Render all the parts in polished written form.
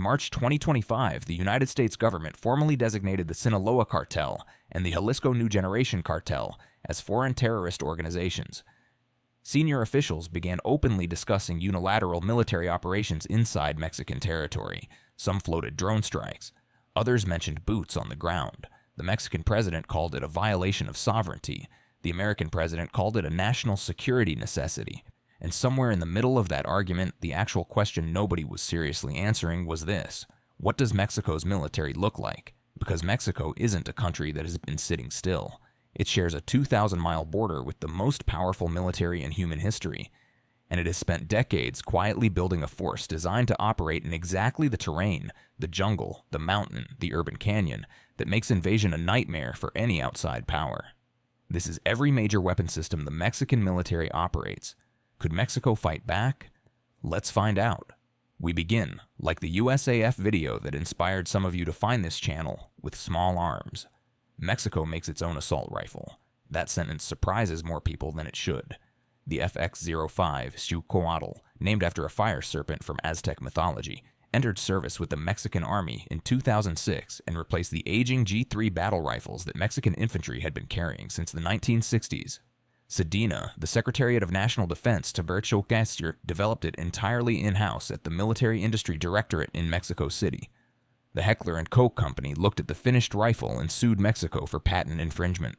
March 2025, the United States government formally designated the Sinaloa cartel and the Jalisco New Generation cartel as foreign terrorist organizations. Senior officials began openly discussing unilateral military operations inside Mexican territory. Some floated drone strikes. Others mentioned boots on the ground. The Mexican president called it a violation of sovereignty. The American president called it a national security necessity. And somewhere in the middle of that argument, the actual question nobody was seriously answering was this: what does Mexico's military look like? Because Mexico isn't a country that has been sitting still. It shares a 2,000-mile border with the most powerful military in human history, and it has spent decades quietly building a force designed to operate in exactly the terrain, the jungle, the mountain, the urban canyon, that makes invasion a nightmare for any outside power. This is every major weapon system the Mexican military operates. Could Mexico fight back? Let's find out. We begin, like the USAF video that inspired some of you to find this channel, with small arms. Mexico makes its own assault rifle. That sentence surprises more people than it should. The FX-05 Xiuhcoatl, named after a fire serpent from Aztec mythology, entered service with the Mexican Army in 2006 and replaced the aging G3 battle rifles that Mexican infantry had been carrying since the 1960s. Sedena, the Secretariat of National Defense to Xiuhcoatl, developed it entirely in-house at the Military Industry Directorate in Mexico City. The Heckler & Koch company looked at the finished rifle and sued Mexico for patent infringement,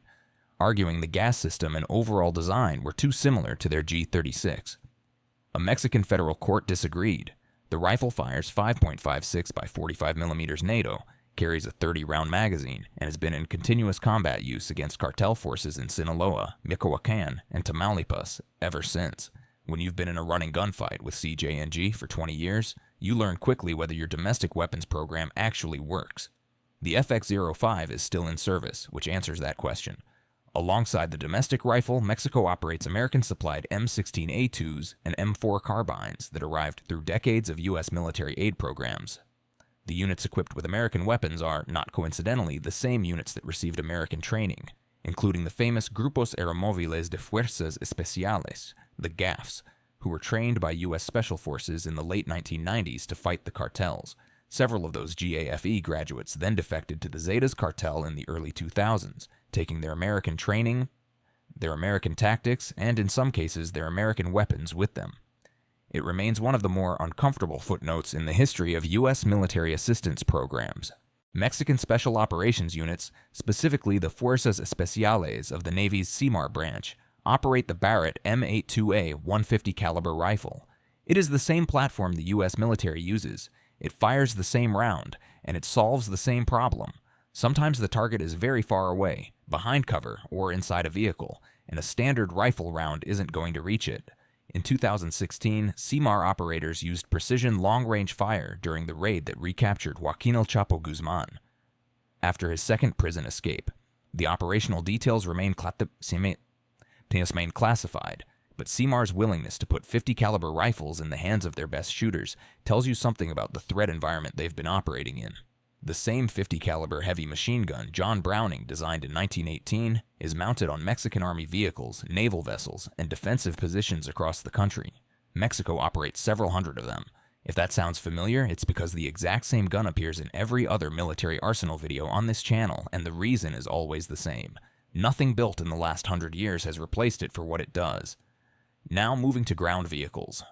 arguing the gas system and overall design were too similar to their G36. A Mexican federal court disagreed. The rifle fires 5.56 by 45 mm NATO, carries a 30-round magazine, and has been in continuous combat use against cartel forces in Sinaloa, Michoacán, and Tamaulipas ever since. When you've been in a running gunfight with CJ&G for 20 years, you learn quickly whether your domestic weapons program actually works. The FX-05 is still in service, which answers that question. Alongside the domestic rifle, Mexico operates American-supplied M16A2s and M4 carbines that arrived through decades of U.S. military aid programs. The units equipped with American weapons are, not coincidentally, the same units that received American training, including the famous Grupos Aeromóviles de Fuerzas Especiales, the GAFs, who were trained by U.S. Special Forces in the late 1990s to fight the cartels. Several of those GAFE graduates then defected to the Zetas cartel in the early 2000s, taking their American training, their American tactics, and in some cases their American weapons with them. It remains one of the more uncomfortable footnotes in the history of U.S. military assistance programs. Mexican Special Operations units, specifically the Fuerzas Especiales of the Navy's SEMAR branch, operate the Barrett M82A 150 caliber rifle. It is the same platform the U.S. military uses. It fires the same round, and it solves the same problem. Sometimes the target is very far away, behind cover, or inside a vehicle, and a standard rifle round isn't going to reach it. In 2016, SEMAR operators used precision long-range fire during the raid that recaptured Joaquin El Chapo Guzman after his second prison escape. The operational details remain classified, but SEMAR's willingness to put 50 caliber rifles in the hands of their best shooters tells you something about the threat environment they've been operating in. The same 50 caliber heavy machine gun John Browning designed in 1918 is mounted on Mexican Army vehicles, naval vessels, and defensive positions across the country. Mexico operates several hundred of them. If that sounds familiar, it's because the exact same gun appears in every other military arsenal video on this channel, and the reason is always the same. Nothing built in the last 100 years has replaced it for what it does. Now moving to ground vehicles.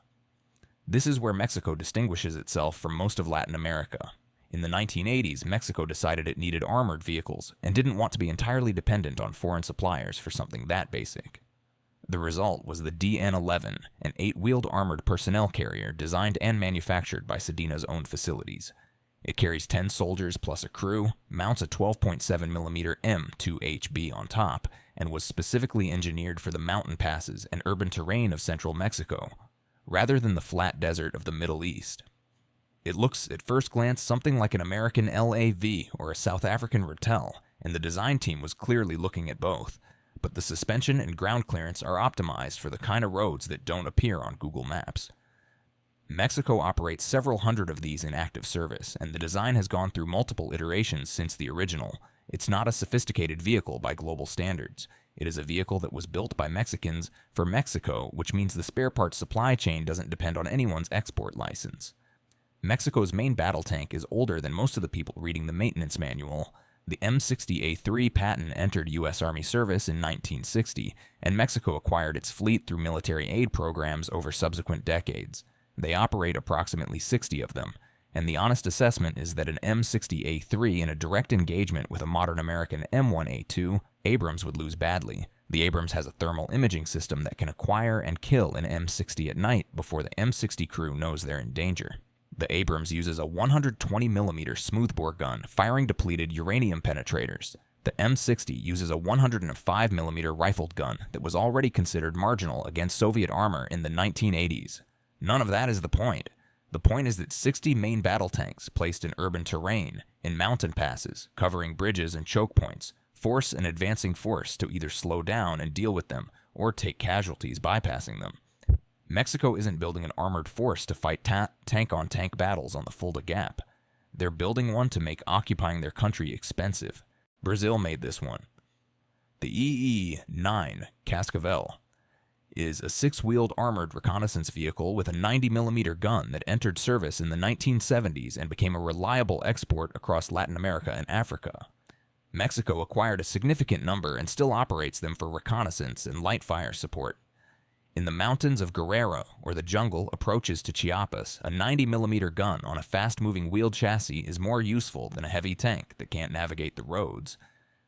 This is where Mexico distinguishes itself from most of Latin America. In the 1980s, Mexico decided it needed armored vehicles and didn't want to be entirely dependent on foreign suppliers for something that basic. The result was the DN-11, an 8-wheeled armored personnel carrier designed and manufactured by Sedena's own facilities. It carries 10 soldiers plus a crew, mounts a 12.7mm M2HB on top, and was specifically engineered for the mountain passes and urban terrain of central Mexico, rather than the flat desert of the Middle East. It looks, at first glance, something like an American LAV or a South African Ratel, and the design team was clearly looking at both, but the suspension and ground clearance are optimized for the kind of roads that don't appear on Google Maps. Mexico operates several hundred of these in active service, and the design has gone through multiple iterations since the original. It's not a sophisticated vehicle by global standards. It is a vehicle that was built by Mexicans for Mexico, which means the spare parts supply chain doesn't depend on anyone's export license. Mexico's main battle tank is older than most of the people reading the maintenance manual. The M60A3 Patton entered U.S. Army service in 1960, and Mexico acquired its fleet through military aid programs over subsequent decades. They operate approximately 60 of them, and the honest assessment is that an M60A3 in a direct engagement with a modern American M1A2 Abrams would lose badly. The Abrams has a thermal imaging system that can acquire and kill an M60 at night before the M60 crew knows they're in danger. The Abrams uses a 120mm smoothbore gun firing depleted uranium penetrators. The M60 uses a 105mm rifled gun that was already considered marginal against Soviet armor in the 1980s. None of that is the point. The point is that 60 main battle tanks placed in urban terrain, in mountain passes, covering bridges and choke points, force an advancing force to either slow down and deal with them or take casualties bypassing them. Mexico isn't building an armored force to fight tank-on-tank battles on the Fulda Gap. They're building one to make occupying their country expensive. Brazil made this one. The A-18A Xiuhcoatl is a 6-wheeled armored reconnaissance vehicle with a 90mm gun that entered service in the 1970s and became a reliable export across Latin America and Africa. Mexico acquired a significant number and still operates them for reconnaissance and light fire support. In the mountains of Guerrero, or the jungle approaches to Chiapas, a 90mm gun on a fast-moving wheeled chassis is more useful than a heavy tank that can't navigate the roads.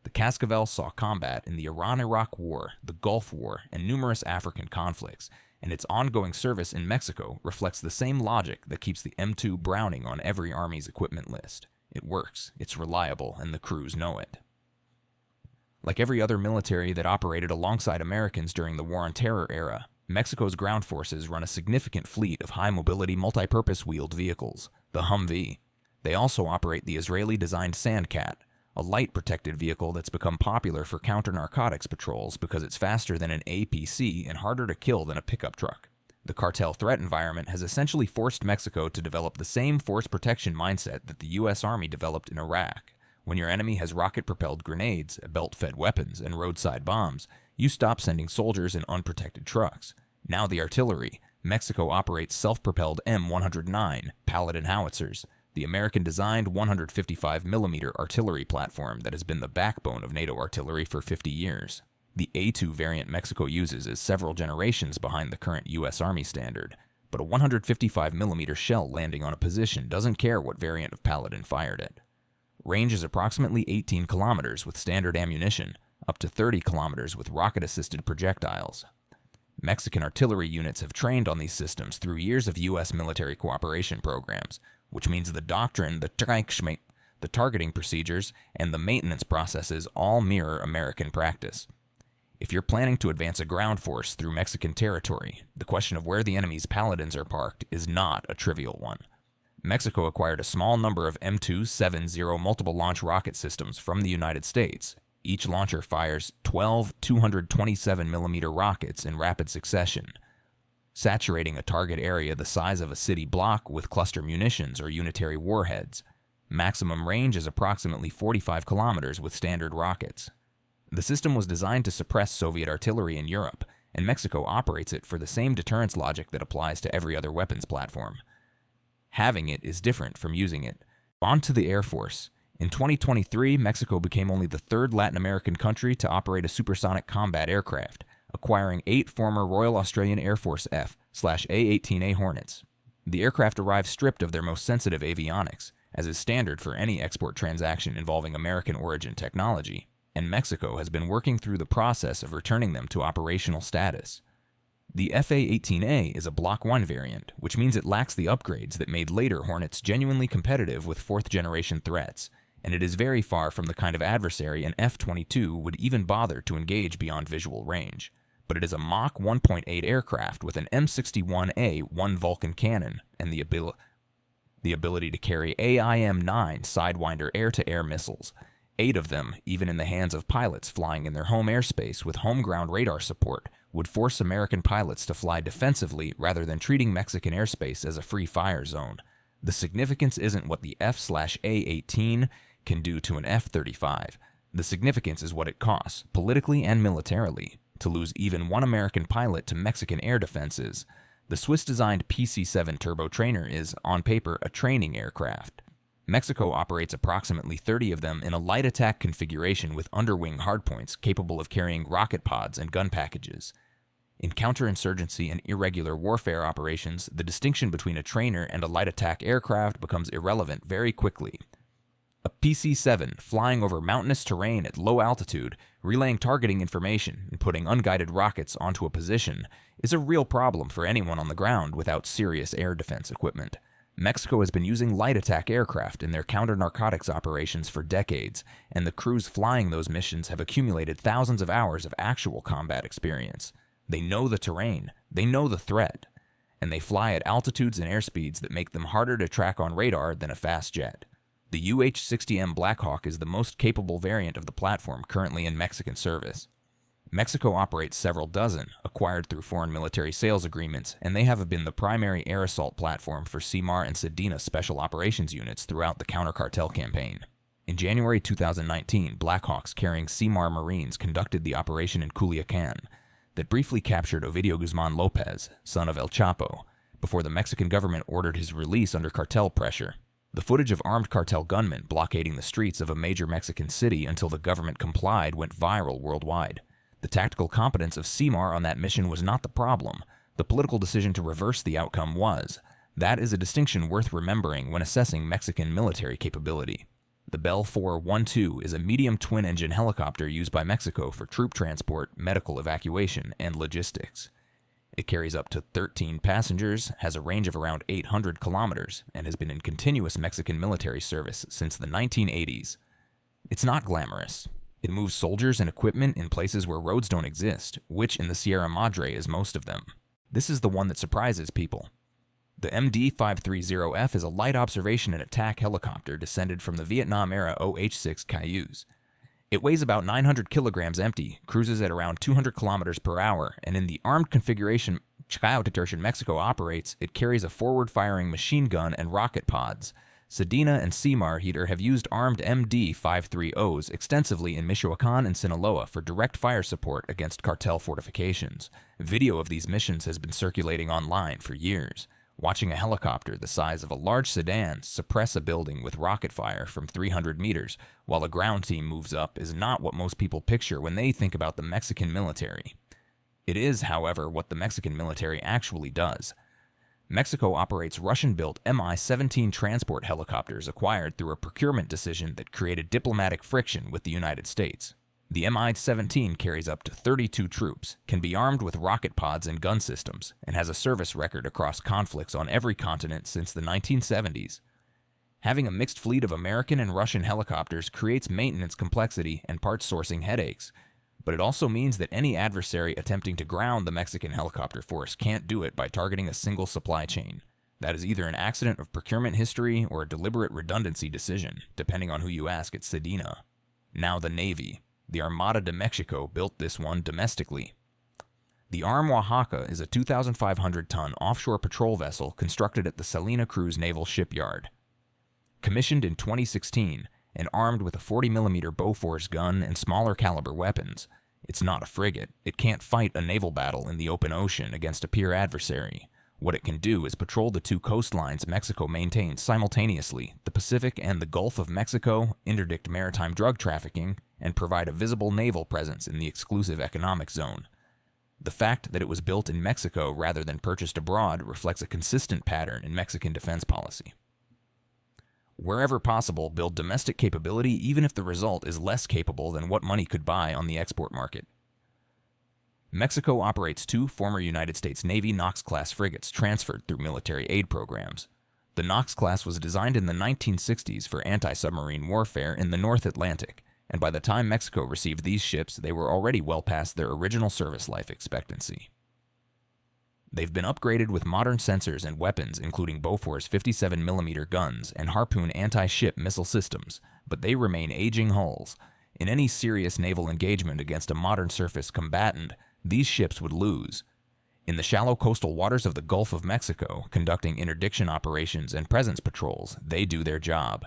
The Xiuhcoatl saw combat in the Iran-Iraq War, the Gulf War, and numerous African conflicts, and its ongoing service in Mexico reflects the same logic that keeps the M2 Browning on every Army's equipment list. It works, it's reliable, and the crews know it. Like every other military that operated alongside Americans during the War on Terror era, Mexico's ground forces run a significant fleet of high-mobility multi-purpose wheeled vehicles, the Humvee. They also operate the Israeli-designed Sandcat, a light protected vehicle that's become popular for counter-narcotics patrols because it's faster than an APC and harder to kill than a pickup truck. The cartel threat environment has essentially forced Mexico to develop the same force protection mindset that the U.S. Army developed in Iraq. When your enemy has rocket-propelled grenades, belt-fed weapons, and roadside bombs, you stop sending soldiers in unprotected trucks. Now the artillery. Mexico operates self-propelled M109 Paladin howitzers, the American-designed 155mm artillery platform that has been the backbone of NATO artillery for 50 years. The A2 variant Mexico uses is several generations behind the current U.S. Army standard, but a 155mm shell landing on a position doesn't care what variant of Paladin fired it. Range is approximately 18 kilometers with standard ammunition, up to 30 kilometers with rocket-assisted projectiles. Mexican artillery units have trained on these systems through years of U.S. military cooperation programs, which means the doctrine, the targeting procedures, and the maintenance processes all mirror American practice. If you're planning to advance a ground force through Mexican territory, the question of where the enemy's paladins are parked is not a trivial one. Mexico acquired a small number of M270 multiple launch rocket systems from the United States. Each launcher fires 12 227mm rockets in rapid succession, saturating a target area the size of a city block with cluster munitions or unitary warheads. Maximum range is approximately 45 kilometers with standard rockets. The system was designed to suppress Soviet artillery in Europe, and Mexico operates it for the same deterrence logic that applies to every other weapons platform. Having it is different from using it. On to the Air Force. In 2023, Mexico became only the third Latin American country to operate a supersonic combat aircraft, acquiring 8 former Royal Australian Air Force F/A-18A Hornets. The aircraft arrived stripped of their most sensitive avionics, as is standard for any export transaction involving American origin technology, and Mexico has been working through the process of returning them to operational status. The FA-18A is a Block 1 variant, which means it lacks the upgrades that made later Hornets genuinely competitive with 4th-generation threats, and it is very far from the kind of adversary an F-22 would even bother to engage beyond visual range. But it is a Mach 1.8 aircraft with an M61A 1 Vulcan cannon and the ability to carry AIM-9 Sidewinder air-to-air missiles, 8 of them, even in the hands of pilots flying in their home airspace with home-ground radar support, would force American pilots to fly defensively rather than treating Mexican airspace as a free fire zone. The significance isn't what the F/A-18 can do to an F-35. The significance is what it costs, politically and militarily, to lose even one American pilot to Mexican air defenses. The Swiss-designed PC-7 turbo trainer is, on paper, a training aircraft. Mexico operates approximately 30 of them in a light attack configuration with underwing hardpoints capable of carrying rocket pods and gun packages. In counterinsurgency and irregular warfare operations, the distinction between a trainer and a light attack aircraft becomes irrelevant very quickly. A PC-7 flying over mountainous terrain at low altitude, relaying targeting information and putting unguided rockets onto a position is a real problem for anyone on the ground without serious air defense equipment. Mexico has been using light attack aircraft in their counter-narcotics operations for decades, and the crews flying those missions have accumulated thousands of hours of actual combat experience. They know the terrain, they know the threat, and they fly at altitudes and airspeeds that make them harder to track on radar than a fast jet. The UH-60M Blackhawk is the most capable variant of the platform currently in Mexican service. Mexico operates several dozen, acquired through foreign military sales agreements, and they have been the primary air assault platform for SEMAR and SEDINA special operations units throughout the counter-cartel campaign. In January 2019, Blackhawks carrying SEMAR Marines conducted the operation in Culiacan that briefly captured Ovidio Guzman Lopez, son of El Chapo, before the Mexican government ordered his release under cartel pressure. The footage of armed cartel gunmen blockading the streets of a major Mexican city until the government complied went viral worldwide. The tactical competence of SEMAR on that mission was not the problem. The political decision to reverse the outcome was. That is a distinction worth remembering when assessing Mexican military capability. The Bell 412 is a medium twin-engine helicopter used by Mexico for troop transport, medical evacuation, and logistics. It carries up to 13 passengers, has a range of around 800 kilometers, and has been in continuous Mexican military service since the 1980s. It's not glamorous. It moves soldiers and equipment in places where roads don't exist, which in the Sierra Madre is most of them. This is the one that surprises people. The MD-530F is a light observation and attack helicopter descended from the Vietnam-era OH-6 Cayuse. It weighs about 900 kilograms empty, cruises at around 200 kilometers per hour, and in the armed configuration Xiuhcoatl Mexico operates, it carries a forward-firing machine gun and rocket pods. SEDINA and SEMAR have used armed MD-530s extensively in Michoacan and Sinaloa for direct fire support against cartel fortifications. Video of these missions has been circulating online for years. Watching a helicopter the size of a large sedan suppress a building with rocket fire from 300 meters while a ground team moves up is not what most people picture when they think about the Mexican military. It is, however, what the Mexican military actually does. Mexico operates Russian-built Mi-17 transport helicopters acquired through a procurement decision that created diplomatic friction with the United States. The Mi-17 carries up to 32 troops, can be armed with rocket pods and gun systems, and has a service record across conflicts on every continent since the 1970s. Having a mixed fleet of American and Russian helicopters creates maintenance complexity and parts sourcing headaches, but it also means that any adversary attempting to ground the Mexican helicopter force can't do it by targeting a single supply chain. That is either an accident of procurement history or a deliberate redundancy decision, depending on who you ask at SEDINA. Now the Navy. The Armada de Mexico built this one domestically. The ARM Oaxaca is a 2,500-ton offshore patrol vessel constructed at the Salina Cruz Naval Shipyard. Commissioned in 2016 and armed with a 40mm Bofors gun and smaller caliber weapons, it's not a frigate. It can't fight a naval battle in the open ocean against a peer adversary. What it can do is patrol the two coastlines Mexico maintains simultaneously, the Pacific and the Gulf of Mexico, interdict maritime drug trafficking, and provide a visible naval presence in the exclusive economic zone. The fact that it was built in Mexico rather than purchased abroad reflects a consistent pattern in Mexican defense policy. Wherever possible, build domestic capability even if the result is less capable than what money could buy on the export market. Mexico operates two former United States Navy Knox-class frigates transferred through military aid programs. The Knox-class was designed in the 1960s for anti-submarine warfare in the North Atlantic, and by the time Mexico received these ships, they were already well past their original service life expectancy. They've been upgraded with modern sensors and weapons, including Bofors 57mm guns and Harpoon anti-ship missile systems, but they remain aging hulls. In any serious naval engagement against a modern surface combatant, these ships would lose. In the shallow coastal waters of the Gulf of Mexico, conducting interdiction operations and presence patrols, they do their job.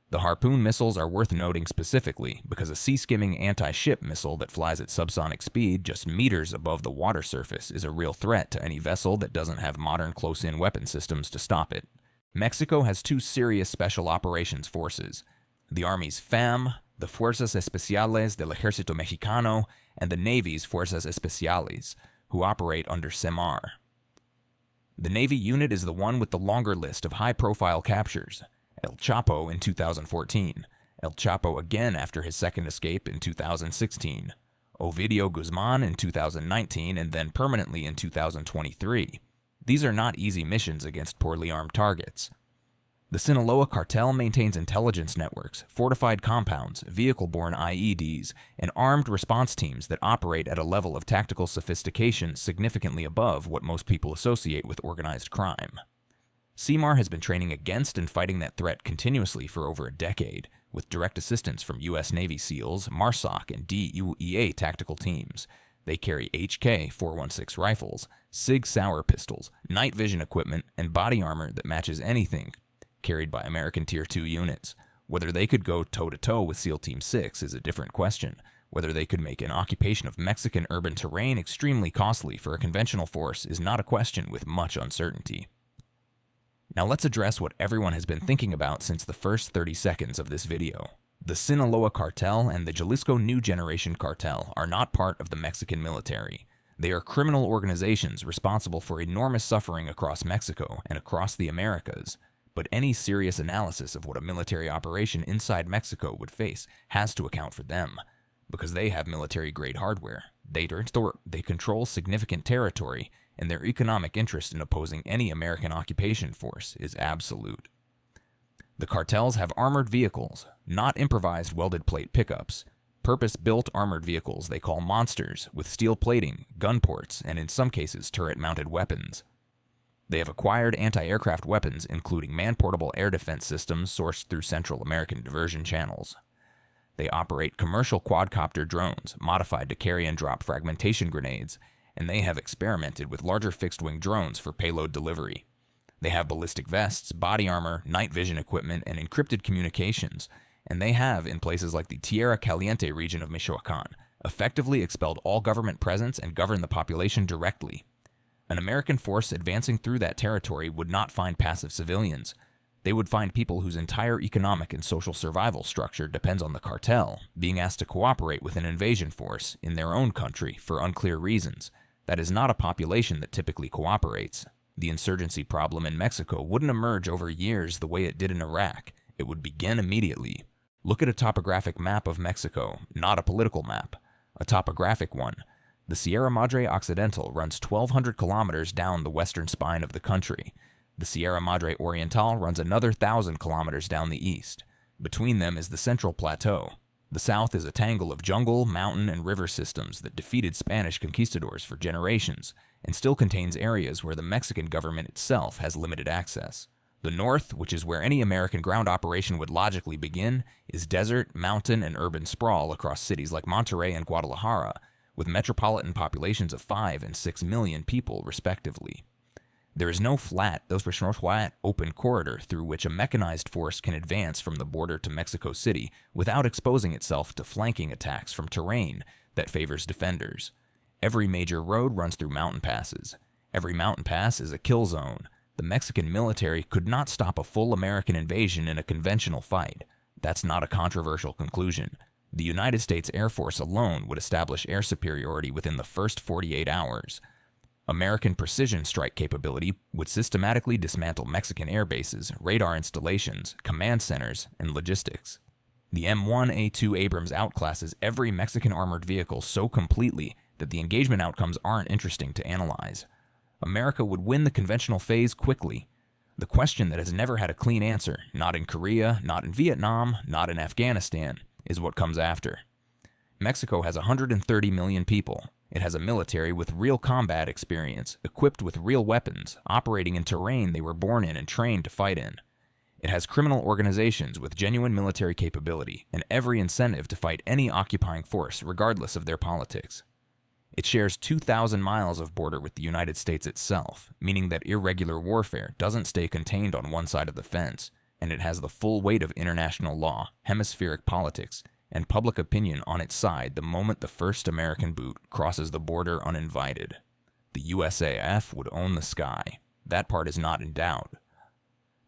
The Harpoon missiles are worth noting specifically because a sea-skimming anti-ship missile that flies at subsonic speed just meters above the water surface is a real threat to any vessel that doesn't have modern close-in weapon systems to stop it. Mexico has two serious special operations forces: the Army's FAM, the Fuerzas Especiales del Ejército Mexicano, and the Navy's Fuerzas Especiales, who operate under SEMAR. The Navy unit is the one with the longer list of high-profile captures: El Chapo in 2014, El Chapo again after his second escape in 2016, Ovidio Guzman in 2019, and then permanently in 2023. These are not easy missions against poorly armed targets. The Sinaloa cartel maintains intelligence networks, fortified compounds, vehicle-borne IEDs, and armed response teams that operate at a level of tactical sophistication significantly above what most people associate with organized crime. SEMAR has been training against and fighting that threat continuously for over a decade, with direct assistance from U.S. Navy SEALs, MARSOC, and DUEA tactical teams. They carry HK-416 rifles, SIG Sauer pistols, night vision equipment, and body armor that matches anything carried by American Tier 2 units. Whether they could go toe-to-toe with SEAL Team 6 is a different question. Whether they could make an occupation of Mexican urban terrain extremely costly for a conventional force is not a question with much uncertainty. Now let's address what everyone has been thinking about since the first 30 seconds of this video. The Sinaloa cartel and the Jalisco New Generation cartel are not part of the Mexican military. They are criminal organizations responsible for enormous suffering across Mexico and across the Americas. But any serious analysis of what a military operation inside Mexico would face has to account for them, because they have military-grade hardware. They control significant territory, and their economic interest in opposing any American occupation force is absolute. The cartels have armored vehicles, not improvised welded plate pickups, purpose-built armored vehicles they call monsters, with steel plating, gun ports, and in some cases turret-mounted weapons. They have acquired anti-aircraft weapons, including man-portable air defense systems sourced through Central American diversion channels. They operate commercial quadcopter drones, modified to carry and drop fragmentation grenades, and they have experimented with larger fixed-wing drones for payload delivery. They have ballistic vests, body armor, night vision equipment, and encrypted communications, and they have, in places like the Tierra Caliente region of Michoacán, effectively expelled all government presence and governed the population directly. An American force advancing through that territory would not find passive civilians. They would find people whose entire economic and social survival structure depends on the cartel being asked to cooperate with an invasion force in their own country for unclear reasons. That is not a population that typically cooperates. The insurgency problem in Mexico wouldn't emerge over years the way it did in Iraq. It would begin immediately. Look at a topographic map of Mexico, not a political map. A topographic one. The Sierra Madre Occidental runs 1,200 kilometers down the western spine of the country. The Sierra Madre Oriental runs another 1,000 kilometers down the east. Between them is the Central Plateau. The south is a tangle of jungle, mountain, and river systems that defeated Spanish conquistadors for generations, and still contains areas where the Mexican government itself has limited access. The north, which is where any American ground operation would logically begin, is desert, mountain, and urban sprawl across cities like Monterrey and Guadalajara, with metropolitan populations of 5 and 6 million people, respectively. There is no flat, open corridor through which a mechanized force can advance from the border to Mexico City without exposing itself to flanking attacks from terrain that favors defenders. Every major road runs through mountain passes. Every mountain pass is a kill zone. The Mexican military could not stop a full American invasion in a conventional fight. That's not a controversial conclusion. The United States Air Force alone would establish air superiority within the first 48 hours. American precision strike capability would systematically dismantle Mexican air bases, radar installations, command centers, and logistics. The M1A2 Abrams outclasses every Mexican armored vehicle so completely that the engagement outcomes aren't interesting to analyze. America would win the conventional phase quickly. The question that has never had a clean answer, not in Korea, not in Vietnam, not in Afghanistan, is what comes after. Mexico has 130 million people. It has a military with real combat experience, equipped with real weapons, operating in terrain they were born in and trained to fight in. It has criminal organizations with genuine military capability and every incentive to fight any occupying force regardless of their politics. It shares 2,000 miles of border with the United States itself, meaning that irregular warfare doesn't stay contained on one side of the fence. and it has the full weight of international law, hemispheric politics, and public opinion on its side the moment the first American boot crosses the border uninvited. The USAF would own the sky. That part is not in doubt.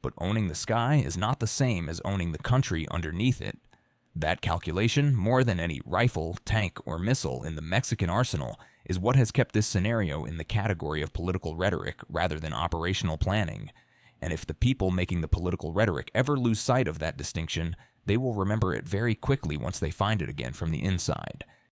But owning the sky is not the same as owning the country underneath it. That calculation, more than any rifle, tank, or missile in the Mexican arsenal, is what has kept this scenario in the category of political rhetoric rather than operational planning. And if the people making the political rhetoric ever lose sight of that distinction, they will remember it very quickly once they find it again from the inside.